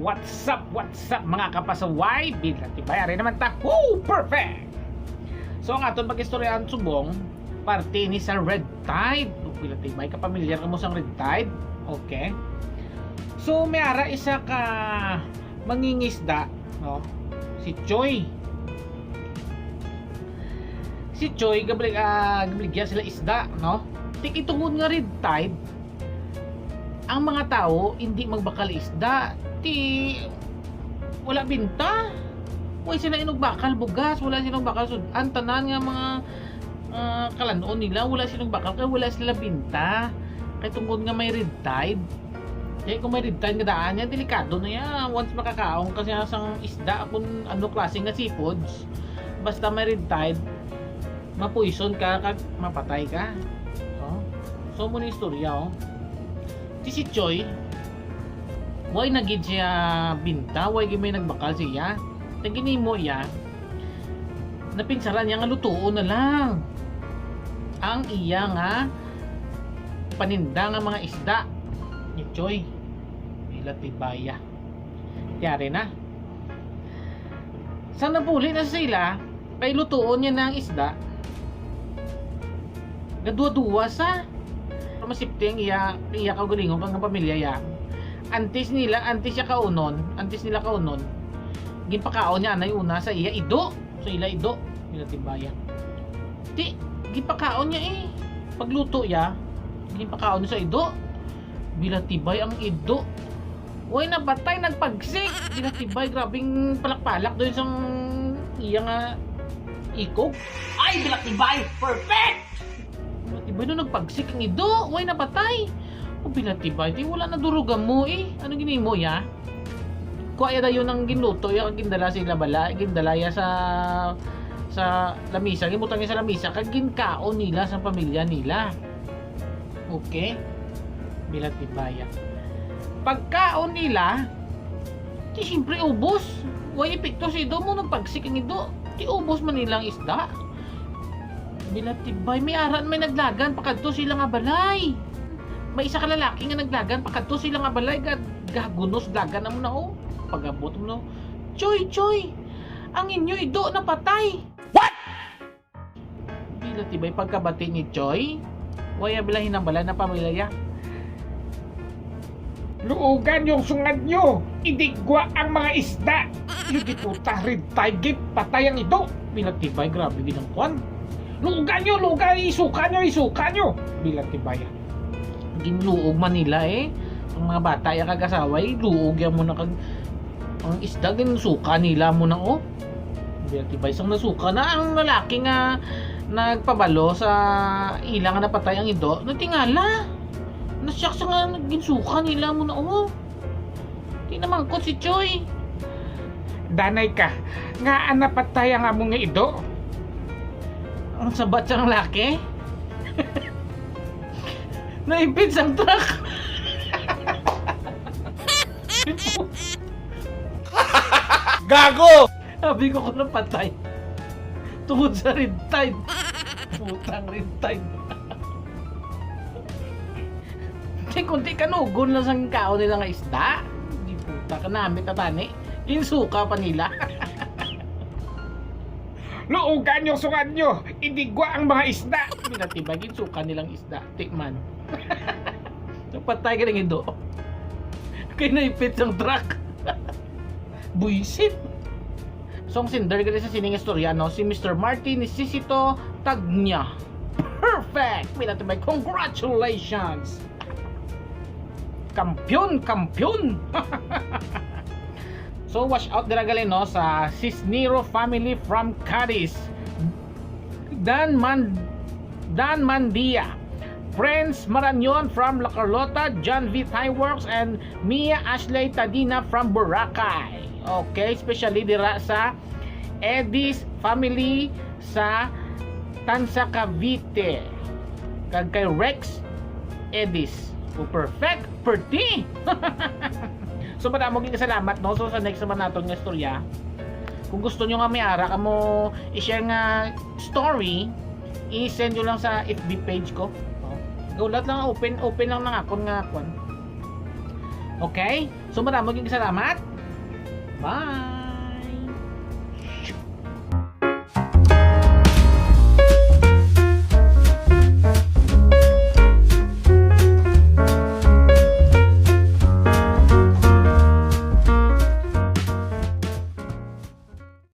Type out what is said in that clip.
What's up mga kapasaway? Bilang tibayari naman ta. Woo! Perfect! So ang aton pag-istoryahan subong, parte ni sa Red Tide. Bilang tibay ka, pamilyar ka mo sa Red Tide? Okay. So may ara isa ka mangingisda, no? Si Choy. Si Choy, gabligya sila isda, no? Tikitungod nga Red Tide, ang mga tao hindi magbakal isda, wala binta. Wala sila inugbakal bugas, wala silang bakal sudan, tanan nga mga kalanon nila, wala silang bakal kaya wala sila binta. Kaya tungkol nga may Red Tide. Kaya kung may Red Tide nga daan niya, delikado na yan. Once makakaong kasi sang isda kung ano klase nga seafoods, basta may Red Tide, mapoison ka, mapatay ka. So muna istorya, si Choy, why nagid siya binta, why may nagbakal siya. Tagini mo iya, napinsaran niya nga lutuon na lang ang iya nga paninda nga mga isda ni Choy. Ila tibaya. Yari na. Sa napuli na sila, kay lutuon niya ng isda. Gadua-dua sa masipting iya kaugalingon kang pamilya ya. Antes nila siya kaunon, ginpakaon niya anay una sa iya ido. So ila ido, ila tibaya. Ginpakaon niya pagluto ya, ginpakaon niya sa ido. Bila tibay ang ido. Way nabatay nagpagsik. Bila tibay grabing palak-palak doon sang iya nga ikog. Ay bila tibay, perfect. Tibay no nagpagsik ang ido, way napatay. O bila tibay, wala na durugan mo Ano gini mo ya? Kuya dayon ang ginluto, ya gindala sila bala, gindala ya sa lamisa, gimutang niya sa lamisa, kag ginkaon nila sa pamilya nila. Okay? Bila tibay. Pagkaon nila, siyempre ubos. Way epekto sa ido mo nagpagsik ang ido. Ubos man nilang isda. Bila tibay, may aran may naglagan pakadto sila nga balay. May isa ka lalaki nga naglagan pakadto sila nga balay, gagunos lagan na mo na pagabot mo no. Choy, ang inyo ido napatay. What? Bila tibay pagkabati ni Choy, waya bilahin ang balay na pamilya. Luugan yung sungad nyo, idigwa ang mga isda. Yung puta Red Tide, patay ang ido. Bila tibay, grabe ginangkuan. Luugan nyo, isuka nyo. Bilang tibaya. Ginluog man nila ang mga bata yung kagasaway, luog yan mo na ang isda, ginsuka nila mo na Bilang tibay, isang nasuka na ang lalaki nga nagpabalo sa ilang na napatay ang ido, natingala. Nasyak sa nga ginsuka nila mo na Di naman ko si Choy. Danay ka, nga napatay ang among nga ido. Ang sabat siyang laki. Naipid sang truck. Gago! Sabi ko nang patay. Tungod sa Red Tide. Putang Red Tide. Kunti kanugon lang sang kao nila nga isda. Di puta ka namin tatani. Insuka pa nila. Luugan yung sungad nyo, idigwa ang mga isda. Pinatibagin suka nilang isda. Tikman. Napatay ka ng indo. Kaya naipit ang truck. Buisit. So ang sinder ka sa sining istorya, si Mr. Martin Sisito Tagnya. Perfect! Pinatibay, congratulations! Kampiyon! So wash out diragali sa Cisnero family from Cadiz. Dan Mandia, Friends Maranyon from La Carlota, John V. Tyworks, and Mia Ashley Tadina from Boracay. Okay, especially dira sa Edis family sa Tansa Cavite. Kag kay Rex Edis. Perfect! Perti! So madamog yung kasalamat So sa next naman natin nga istorya, kung gusto nyo nga may ara ka mo i-share nga story, i-send nyo lang sa FB page ko. Gulat lang, open lang ng akon nga akon. Okay? So maraming salamat. Bye!